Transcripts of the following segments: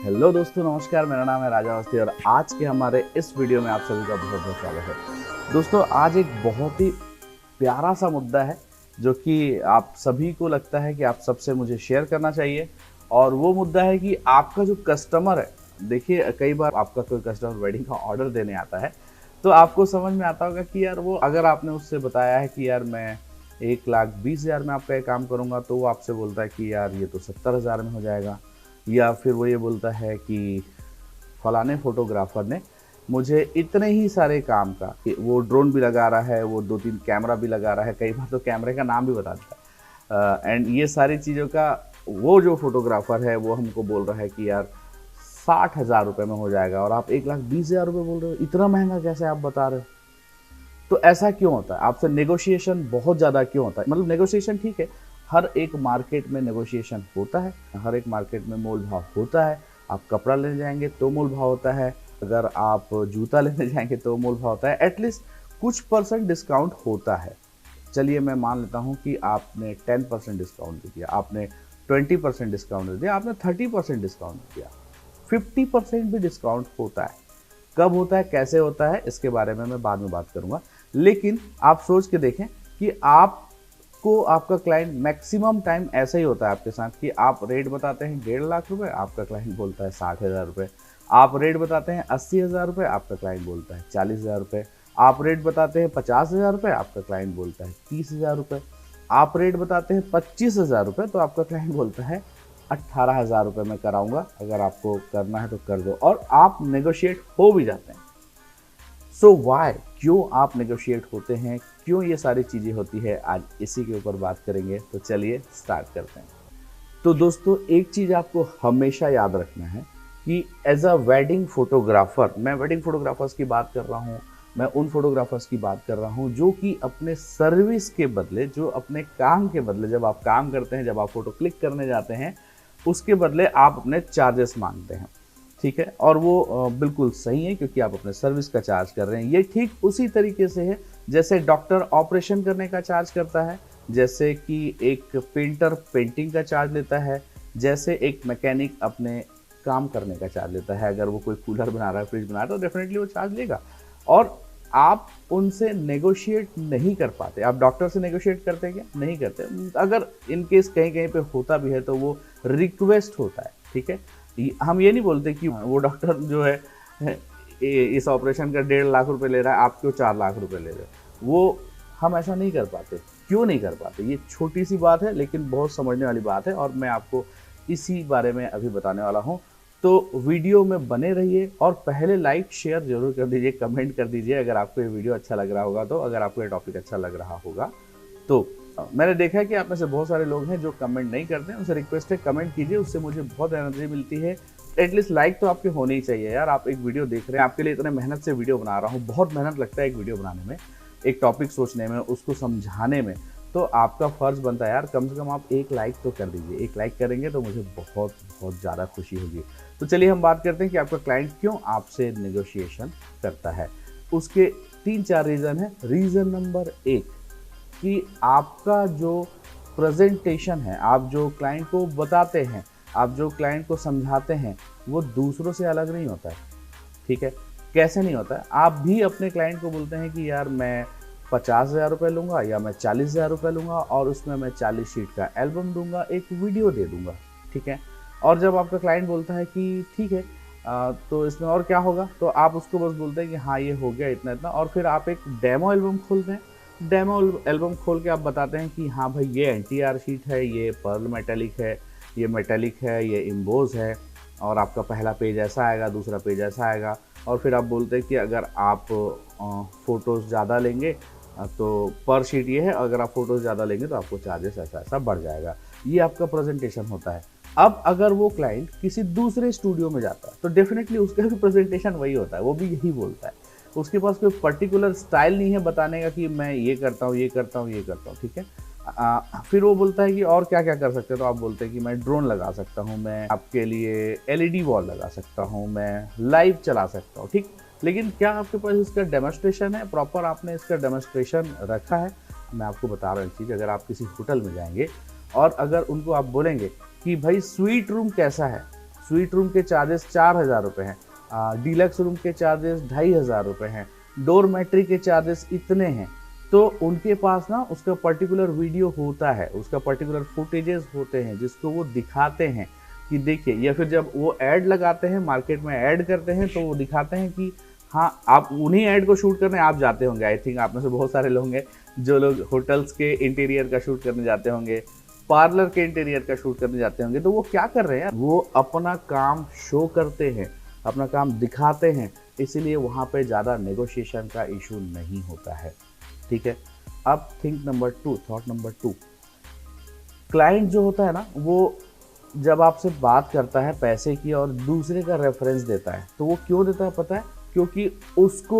Hello दोस्तों, नमस्कार। मेरा नाम है राजा अवस्थी और आज के हमारे इस वीडियो में आप सभी का बहुत बहुत स्वागत है। दोस्तों, आज एक बहुत ही प्यारा सा मुद्दा है जो कि आप सभी को लगता है कि आप सबसे मुझे शेयर करना चाहिए। और वो मुद्दा है कि आपका जो कस्टमर है, देखिए कई बार आपका कोई कस्टमर वेडिंग का ऑर्डर देने आता है तो आपको समझ में आता होगा कि यार वो, अगर आपने उससे बताया है कि यार मैं 1,20,000 में आपका ये काम करूँगा, तो वो आपसे बोलता है कि यार ये तो 70,000 में हो जाएगा। या फिर वो ये बोलता है कि फलाने फोटोग्राफर ने मुझे इतने ही सारे काम का, कि वो ड्रोन भी लगा रहा है, वो 2-3 कैमरा भी लगा रहा है, कई बार तो कैमरे का नाम भी बता देता है। एंड ये सारी चीज़ों का वो जो फोटोग्राफर है वो हमको बोल रहा है कि यार 60,000 रुपये में हो जाएगा, और आप 1,20,000 रुपये बोल रहे हो। इतना महंगा कैसे आप बता रहे हो? तो ऐसा क्यों होता है? आपसे नेगोशिएशन बहुत ज़्यादा क्यों होता है? मतलब नेगोशिएशन ठीक है, हर एक मार्केट में नेगोशिएशन होता है, हर एक मार्केट में मोल भाव होता है। आप कपड़ा लेने जाएंगे तो मोल भाव होता है, अगर आप जूता लेने जाएंगे तो मोल भाव होता है। एटलीस्ट कुछ परसेंट डिस्काउंट होता है। चलिए मैं मान लेता हूँ कि आपने 10% डिस्काउंट दे दिया, आपने 20% डिस्काउंट दे दिया, आपने 30% डिस्काउंट दिया, 50% भी डिस्काउंट होता है। कब होता है, कैसे होता है, इसके बारे में मैं बाद में बात करूंगा। लेकिन आप सोच के देखें कि आपको आपका क्लाइंट मैक्सिमम टाइम ऐसा ही होता है आपके साथ कि आप रेट बताते हैं 1,50,000 रुपये, आपका क्लाइंट बोलता है 60,000 रुपये। आप रेट बताते हैं 80,000 रुपये, आपका क्लाइंट बोलता है 40,000 रुपये। आप रेट बताते हैं 50,000 रुपये, आपका क्लाइंट बोलता है 30,000 रुपये। आप रेट बताते हैं 25,000 रुपये, तो आपका क्लाइंट बोलता है 18,000 रुपये में कराऊंगा, अगर आपको करना है तो कर दो। और आप नेगोशिएट हो भी जाते हैं। सो वाई, क्यों आप नेगोशिएट होते हैं, क्यों ये सारी चीज़ें होती है, आज इसी के ऊपर बात करेंगे। तो चलिए स्टार्ट करते हैं। तो दोस्तों, एक चीज़ आपको हमेशा याद रखना है कि एज अ वेडिंग फोटोग्राफर, मैं वेडिंग फोटोग्राफर्स की बात कर रहा हूँ, मैं उन फोटोग्राफर्स की बात कर रहा हूँ जो कि अपने सर्विस के बदले, जो अपने काम के बदले, जब आप काम करते हैं, जब आप फोटो क्लिक करने जाते हैं, उसके बदले आप अपने चार्जेस मांगते हैं। ठीक है, और वो बिल्कुल सही है, क्योंकि आप अपने सर्विस का चार्ज कर रहे हैं। ये ठीक उसी तरीके से है जैसे डॉक्टर ऑपरेशन करने का चार्ज करता है, जैसे कि एक पेंटर पेंटिंग का चार्ज लेता है, जैसे एक मैकेनिक अपने काम करने का चार्ज लेता है। अगर वो कोई कूलर बना रहा है, फ्रिज बना रहा है, तो डेफिनेटली वो चार्ज लेगा। और आप उनसे नेगोशिएट नहीं कर पाते। आप डॉक्टर से नेगोशिएट करते हैं क्या? नहीं करते। अगर इन केस कहीं कहीं पे होता भी है तो वो रिक्वेस्ट होता है। ठीक है, हम ये नहीं बोलते कि वो डॉक्टर जो है इस ऑपरेशन का 1.5 लाख रुपए ले रहा है, आप क्यों 4 लाख रुपए ले रहे हो। वो हम ऐसा नहीं कर पाते। क्यों नहीं कर पाते? ये छोटी सी बात है लेकिन बहुत समझने वाली बात है, और मैं आपको इसी बारे में अभी बताने वाला हूँ। तो वीडियो में बने रहिए, और पहले लाइक शेयर जरूर कर दीजिए, कमेंट कर दीजिए अगर आपको ये वीडियो अच्छा लग रहा होगा तो, अगर आपको ये टॉपिक अच्छा लग रहा होगा तो। मैंने देखा है कि आप में से बहुत सारे लोग हैं जो कमेंट नहीं करते हैं, उनसे रिक्वेस्ट है कमेंट कीजिए, उससे मुझे बहुत एनर्जी मिलती है। एटलीस्ट लाइक तो आपके होने ही चाहिए यार। आप एक वीडियो देख रहे हैं, आपके लिए इतने मेहनत से वीडियो बना रहा हूँ, बहुत मेहनत लगता है एक वीडियो बनाने में, एक टॉपिक सोचने में, उसको समझाने में। तो आपका फ़र्ज़ बनता है यार, कम से कम आप एक लाइक तो कर दीजिए। एक लाइक करेंगे तो मुझे बहुत बहुत ज़्यादा खुशी होगी। तो चलिए हम बात करते हैं कि आपका क्लाइंट क्यों आपसे नेगोशिएशन करता है। उसके 3-4 रीज़न है। रीज़न नंबर 1 कि आपका जो प्रेजेंटेशन है, आप जो क्लाइंट को बताते हैं, आप जो क्लाइंट को समझाते हैं, वो दूसरों से अलग नहीं होता है। ठीक है, कैसे नहीं होता है? आप भी अपने क्लाइंट को बोलते हैं कि यार मैं 50,000 रुपये लूँगा या मैं 40,000 रुपये लूँगा, और उसमें मैं 40 शीट का एल्बम दूंगा, एक वीडियो दे दूंगा। ठीक है, और जब आपका क्लाइंट बोलता है कि ठीक है तो इसमें और क्या होगा, तो आप उसको बस बोलते हैं कि हाँ ये हो गया इतना इतना, और फिर आप एक डेमो एल्बम खोलते हैं। डेमो एल्बम खोल के आप बताते हैं कि हाँ भाई ये NTR शीट है, ये पर्ल मेटेलिक है, ये मेटेलिक है, ये इम्बोज है, और आपका पहला पेज ऐसा आएगा, दूसरा पेज ऐसा आएगा। और फिर आप बोलते हैं कि अगर आप फ़ोटोज़ ज़्यादा लेंगे तो पर शीट ये है, अगर आप फ़ोटोज़ ज़्यादा लेंगे तो आपको चार्जेस ऐसा ऐसा बढ़ जाएगा। ये आपका प्रेजेंटेशन होता है। अब अगर वो क्लाइंट किसी दूसरे स्टूडियो में जाता है तो डेफिनेटली उसका भी प्रेजेंटेशन वही होता है, वो भी यही बोलता है। उसके पास कोई पर्टिकुलर स्टाइल नहीं है बताने का कि मैं ये करता हूँ, ये करता हूँ, ये करता हूँ। ठीक है, फिर वो बोलता है कि और क्या क्या कर सकते हैं, तो आप बोलते हैं कि मैं ड्रोन लगा सकता हूँ, मैं आपके लिए LED वॉल लगा सकता हूँ, मैं लाइव चला सकता हूँ। ठीक, लेकिन क्या आपके पास इसका डेमोस्ट्रेशन है? प्रॉपर आपने इसका डेमोस्ट्रेशन रखा है? मैं आपको बता रहा हूँ एक चीज़। अगर आप किसी होटल में जाएंगे और अगर उनको आप बोलेंगे कि भाई स्वीट रूम कैसा है, स्वीट रूम के चार्जेस 4,000 रुपये हैं, डीलक्स रूम के चार्जेस 2,500 रुपये हैं, डोरमेट्री के चार्जेस इतने हैं। तो उनके पास ना उसका पर्टिकुलर वीडियो होता है, उसका पर्टिकुलर फुटेजेस होते हैं जिसको वो दिखाते हैं कि देखिए, या फिर जब वो ऐड लगाते हैं, मार्केट में ऐड करते हैं, तो वो दिखाते हैं कि हाँ, आप उन्हीं ऐड को शूट करने आप जाते होंगे। आई थिंक आप में से बहुत सारे लोग होंगे जो लोग होटल्स के इंटीरियर का शूट करने जाते होंगे, पार्लर के इंटीरियर का शूट करने जाते होंगे। तो वो क्या कर रहे हैं, वो अपना काम शो करते हैं, अपना काम दिखाते हैं, इसीलिए वहाँ पे ज़्यादा नेगोशिएशन का इशू नहीं होता है। ठीक है। अब थॉट नंबर 2, क्लाइंट जो होता है ना, वो जब आपसे बात करता है पैसे की और दूसरे का रेफरेंस देता है, तो वो क्यों देता है पता है? क्योंकि उसको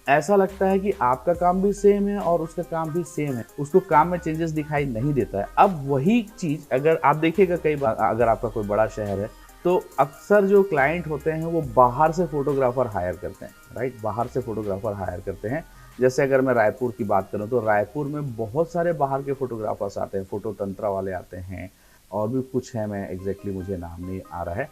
ऐसा लगता है कि आपका काम भी सेम है और उसका काम भी सेम है, उसको काम में चेंजेस दिखाई नहीं देता है। अब वही चीज़ अगर आप देखिएगा, कई बार अगर आपका कोई बड़ा शहर है तो अक्सर जो क्लाइंट होते हैं वो बाहर से फोटोग्राफर हायर करते हैं, राइट? बाहर से फोटोग्राफर हायर करते हैं। जैसे अगर मैं रायपुर की बात करूं तो रायपुर में बहुत सारे बाहर के फोटोग्राफर्स आते हैं, फोटो तंत्रा वाले आते हैं, और भी कुछ है, मैं एग्जैक्टली मुझे नाम नहीं आ रहा है,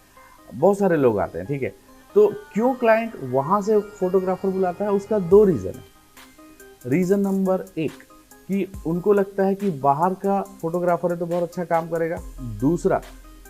बहुत सारे लोग आते हैं। ठीक है। तो क्यों क्लाइंट वहाँ से फोटोग्राफर बुलाता है? उसका 2 रीज़न है। रीज़न नंबर 1 कि उनको लगता है कि बाहर का फोटोग्राफर है तो बहुत अच्छा काम करेगा। दूसरा,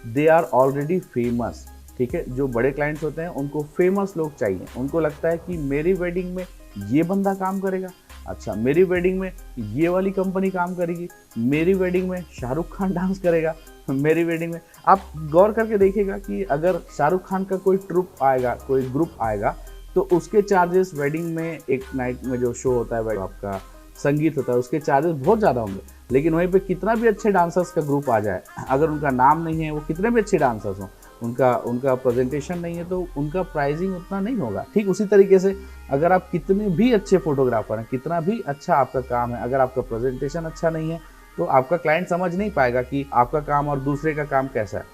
दे आर ऑलरेडी फेमस। ठीक है। जो बड़े क्लाइंट्स होते हैं उनको फेमस लोग चाहिए, उनको लगता है कि मेरी वेडिंग में ये बंदा काम करेगा, अच्छा मेरी वेडिंग में ये वाली कंपनी काम करेगी, मेरी वेडिंग में शाहरुख खान डांस करेगा, मेरी वेडिंग में। आप गौर करके देखिएगा कि अगर शाहरुख खान का कोई ट्रुप आएगा, कोई ग्रुप आएगा, तो उसके चार्जेस वेडिंग में, एक नाइट में जो शो होता है, आपका संगीत होता है, उसके चार्जेस बहुत ज़्यादा होंगे। लेकिन वहीं पे कितना भी अच्छे डांसर्स का ग्रुप आ जाए, अगर उनका नाम नहीं है, वो कितने भी अच्छे डांसर्स हों, उनका प्रेजेंटेशन नहीं है, तो उनका प्राइसिंग उतना नहीं होगा। ठीक उसी तरीके से अगर आप कितने भी अच्छे फोटोग्राफर हैं, कितना भी अच्छा आपका काम है, अगर आपका प्रेजेंटेशन अच्छा नहीं है तो आपका क्लाइंट समझ नहीं पाएगा कि आपका काम और दूसरे का काम कैसा है,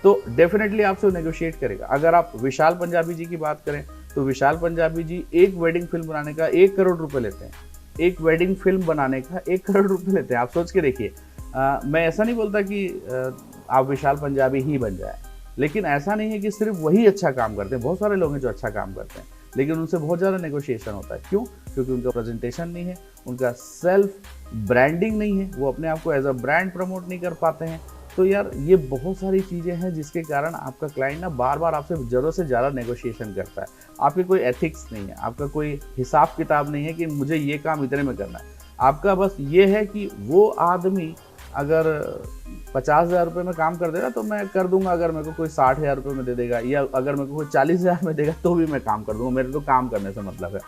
तो डेफिनेटली आपसे नेगोशिएट करेगा। अगर आप विशाल पंजाबी जी की बात करें तो विशाल पंजाबी जी एक वेडिंग फिल्म बनाने का 1 करोड़ रुपए लेते हैं। एक वेडिंग फिल्म बनाने का 1 करोड़ रुपए लेते हैं। आप सोच के देखिए। मैं ऐसा नहीं बोलता कि आप विशाल पंजाबी ही बन जाए, लेकिन ऐसा नहीं है कि सिर्फ वही अच्छा काम करते हैं। बहुत सारे लोग हैं जो अच्छा काम करते हैं, लेकिन उनसे बहुत ज़्यादा नेगोशिएशन होता है। क्यों? क्योंकि उनका प्रेजेंटेशन नहीं है, उनका सेल्फ ब्रांडिंग नहीं है, वो अपने आप को एज अ ब्रांड प्रमोट नहीं कर पाते हैं। तो यार ये बहुत सारी चीज़ें हैं जिसके कारण आपका क्लाइंट ना बार बार आपसे ज़रूरत से ज़्यादा नेगोशिएशन करता है। आपकी कोई एथिक्स नहीं है, आपका कोई हिसाब किताब नहीं है कि मुझे ये काम इतने में करना है। आपका बस ये है कि वो आदमी अगर 50,000 रुपये में काम कर देगा तो मैं कर दूंगा, अगर मेरे को कोई 60,000 रुपये में दे देगा, या अगर मेरे को कोई 40,000 में देगा तो भी मैं काम कर दूंगा, मेरे तो काम करने से मतलब है।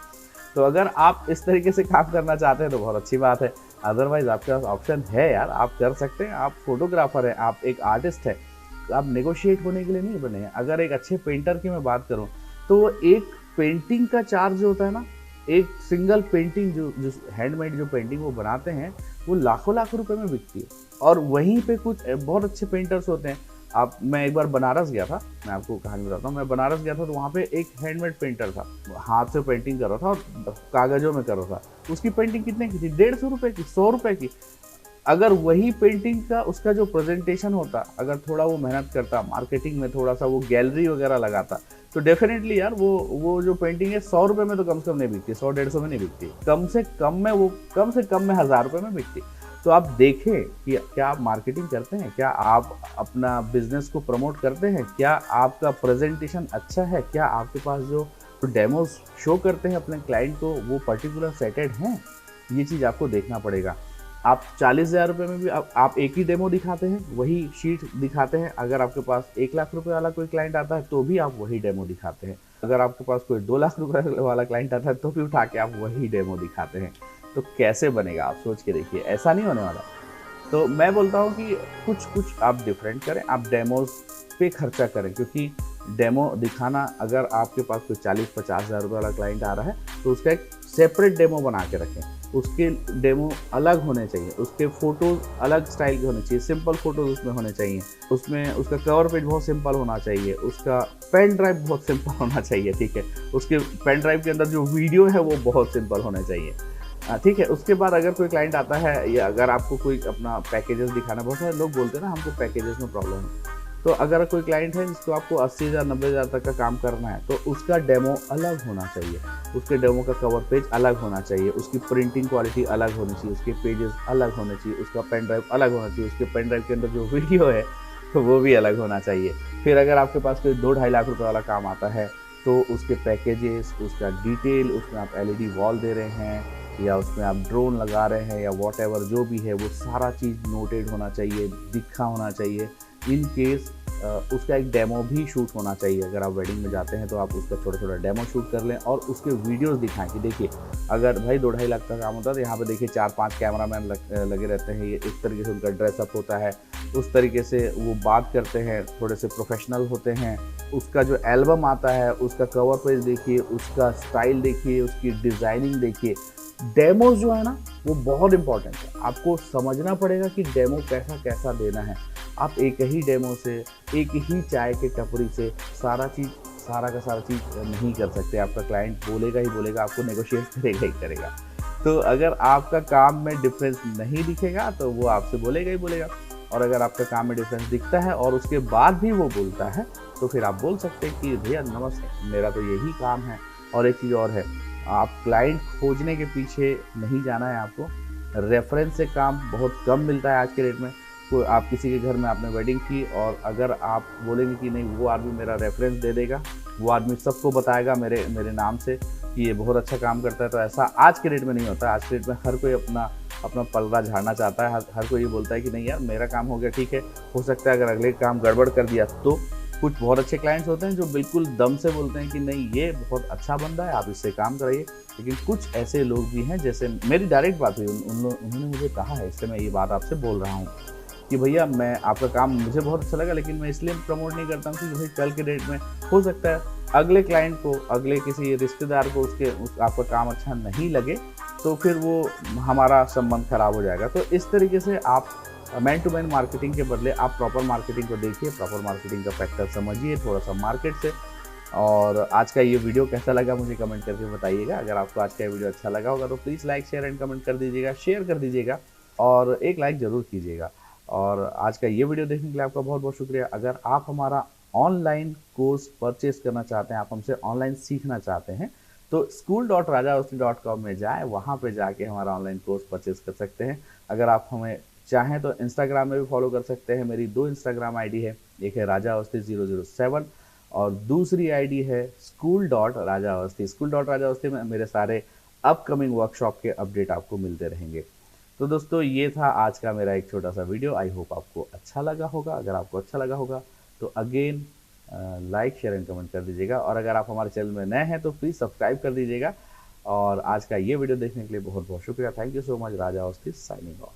तो अगर आप इस तरीके से काम करना चाहते हैं तो बहुत अच्छी बात है, अदरवाइज आपके पास ऑप्शन है यार, आप कर सकते हैं। आप फोटोग्राफर हैं, आप एक आर्टिस्ट है, आप नेगोशिएट होने के लिए नहीं बने हैं। अगर एक अच्छे पेंटर की मैं बात करूँ तो एक पेंटिंग का चार्ज होता है ना, एक सिंगल पेंटिंग जो हैंडमेड जो पेंटिंग वो बनाते हैं, वो लाखों लाख रुपए में बिकती है। और वहीं पे कुछ बहुत अच्छे पेंटर्स होते हैं। मैं एक बार बनारस गया था, मैं आपको कहानी बताता हूँ। मैं बनारस गया था तो वहाँ पे एक हैंडमेड पेंटर था, हाथ से पेंटिंग कर रहा था और कागजों में कर रहा था। उसकी पेंटिंग कितने की थी? 150 रुपये की, 100 रुपये की। अगर वही पेंटिंग का उसका जो प्रेजेंटेशन होता, अगर थोड़ा वो मेहनत करता, मार्केटिंग में थोड़ा सा वो गैलरी वगैरह लगाता, तो डेफिनेटली यार वो जो पेंटिंग है 100 रुपये में तो कम से कम नहीं बिकती, 100-150 में नहीं बिकती, कम से कम में 1,000 रुपये में बिकती। तो आप देखें कि क्या आप मार्केटिंग करते हैं, क्या आप अपना बिजनेस को प्रमोट करते हैं, क्या आपका प्रेजेंटेशन अच्छा है, क्या आपके पास जो डेमोज शो करते हैं अपने क्लाइंट को वो पर्टिकुलर सेटेड हैं। ये चीज़ आपको देखना पड़ेगा। आप 40,000 रुपये में भी आप एक ही डेमो दिखाते हैं, वही शीट दिखाते हैं। अगर आपके पास 1 लाख रुपए वाला कोई क्लाइंट आता है तो भी आप वही डेमो दिखाते हैं। अगर आपके पास कोई 2 लाख रुपए वाला क्लाइंट आता है तो भी उठा के आप वही डेमो दिखाते हैं। तो कैसे बनेगा? आप सोच के देखिए, ऐसा नहीं होने वाला। तो मैं बोलता हूँ कि कुछ आप डिफरेंट करें, आप डेमोज पे खर्चा करें, क्योंकि डेमो दिखाना, अगर आपके पास कोई 40-50 हज़ार रुपये वाला क्लाइंट आ रहा है तो उसका एक सेपरेट डेमो बना के रखें। उसके डेमो अलग होने चाहिए, उसके फ़ोटोज़ अलग स्टाइल के होने चाहिए, सिंपल फ़ोटोज़ उसमें होने चाहिए, उसमें उसका कवर पेज बहुत सिंपल होना चाहिए, उसका पेन ड्राइव बहुत सिंपल होना चाहिए। ठीक है, उसके पेन ड्राइव के अंदर जो वीडियो है वो बहुत सिंपल होना चाहिए। ठीक है। उसके बाद अगर कोई क्लाइंट आता है, या अगर आपको कोई अपना पैकेजेस दिखाना, बहुत सारे लोग बोलते हैं ना हमको पैकेजेस में प्रॉब्लम है। तो अगर कोई क्लाइंट है जिसको आपको 80,000 90,000 तक का काम करना है तो उसका डेमो अलग होना चाहिए, उसके डेमो का कवर पेज अलग होना चाहिए, उसकी प्रिंटिंग क्वालिटी अलग होनी चाहिए, उसके पेजेस अलग होने चाहिए, उसका पेन ड्राइव अलग होना चाहिए, उसके पेन ड्राइव के अंदर जो वीडियो है वो भी अलग होना चाहिए। फिर अगर आपके पास कोई 2-2.5 लाख रुपए वाला काम आता है तो उसके पैकेजेस, उसका डिटेल, उसमें आप एलईडी वॉल दे रहे हैं या उसमें आप ड्रोन लगा रहे हैं या वॉटएवर जो भी है वो सारा चीज़ नोटेड होना चाहिए, दिखा होना चाहिए। इन केस उसका एक डेमो भी शूट होना चाहिए। अगर आप वेडिंग में जाते हैं तो आप उसका छोटा-छोटा डेमो शूट कर लें और उसके वीडियोज़ दिखाएँ कि देखिए, अगर भाई 2-2.5 लाख का काम होता है तो यहाँ पे देखिए 4-5 कैमरामैन लगे रहते हैं, ये इस तरीके से उनका ड्रेसअप होता है, उस तरीके से वो बात करते हैं, थोड़े से प्रोफेशनल होते हैं। उसका जो एल्बम आता है उसका कवर पेज देखिए, उसका स्टाइल देखिए, उसकी डिज़ाइनिंग देखिए। डेमोज़ जो है ना वो बहुत इम्पोर्टेंट है। आपको समझना पड़ेगा कि डेमो कैसा देना है। आप एक ही डेमो से, एक ही चाय के टपरी से सारा का सारा चीज़ नहीं कर सकते। आपका क्लाइंट बोलेगा ही बोलेगा, आपको नेगोशिएट करेगा ही करेगा। तो अगर आपका काम में डिफरेंस नहीं दिखेगा तो वो आपसे बोलेगा ही बोलेगा, और अगर आपका काम में डिफरेंस दिखता है और उसके बाद भी वो बोलता है तो फिर आप बोल सकते हैं कि भैया नमस्ते, मेरा तो यही काम है। और एक चीज़ और है, आप क्लाइंट खोजने के पीछे नहीं जाना है आपको। रेफरेंस से काम बहुत कम मिलता है आज के डेट में। कोई आप किसी के घर में आपने वेडिंग की और अगर आप बोलेंगे कि नहीं वो आदमी मेरा रेफरेंस दे देगा, वो आदमी सबको बताएगा मेरे नाम से कि ये बहुत अच्छा काम करता है, तो ऐसा आज के डेट में नहीं होता है। आज के डेट में हर कोई अपना पलड़ा झाड़ना चाहता है। हर कोई ये बोलता है कि नहीं यार मेरा काम हो गया ठीक है, हो सकता है अगर अगले काम गड़बड़ कर दिया तो। कुछ बहुत अच्छे क्लाइंट्स होते हैं जो बिल्कुल दम से बोलते हैं कि नहीं ये बहुत अच्छा बंदा है, आप इससे काम कराइए। लेकिन कुछ ऐसे लोग भी हैं, जैसे मेरी डायरेक्ट बात हुई, उन्होंने मुझे कहा है, इससे मैं ये बात आपसे बोल रहा हूँ कि भैया मैं आपका काम मुझे बहुत अच्छा लगा, लेकिन मैं इसलिए प्रमोट नहीं करता हूँ कि भाई कल के डेट में हो सकता है अगले क्लाइंट को, अगले किसी रिश्तेदार को आपका काम अच्छा नहीं लगे तो फिर वो हमारा संबंध खराब हो जाएगा। तो इस तरीके से आप मैन टू मैन मार्केटिंग के बदले आप प्रॉपर मार्केटिंग को देखिए, प्रॉपर मार्केटिंग का फैक्टर समझिए थोड़ा सा मार्केट से। और आज का ये वीडियो कैसा लगा मुझे कमेंट करके बताइएगा। अगर आपको आज का ये वीडियो अच्छा लगा होगा तो please like share and comment कर दीजिएगा, शेयर कर दीजिएगा और एक लाइक ज़रूर कीजिएगा। और आज का ये वीडियो देखने के लिए आपका बहुत बहुत शुक्रिया। अगर आप हमारा ऑनलाइन कोर्स परचेज करना चाहते हैं, आप हमसे ऑनलाइन सीखना चाहते हैं तो school.rajawasthi.com में जाएँ, वहाँ पे जाके हमारा ऑनलाइन कोर्स परचेज कर सकते हैं। अगर आप हमें चाहें तो इंस्टाग्राम में भी फॉलो कर सकते हैं। मेरी 2 इंस्टाग्राम आईडी है, एक है rajaawasthi007 और दूसरी आईडी है school.rajawasthi। school.rajawasthi में मेरे सारे अपकमिंग वर्कशॉप के अपडेट आपको मिलते रहेंगे। तो दोस्तों ये था आज का मेरा एक छोटा सा वीडियो। आई होप आपको अच्छा लगा होगा। अगर आपको अच्छा लगा होगा तो again like share and comment कर दीजिएगा, और अगर आप हमारे चैनल में नए हैं तो प्लीज़ सब्सक्राइब कर दीजिएगा। और आज का ये वीडियो देखने के लिए बहुत बहुत शुक्रिया। Thank you so much. Raja Awasthi signing off.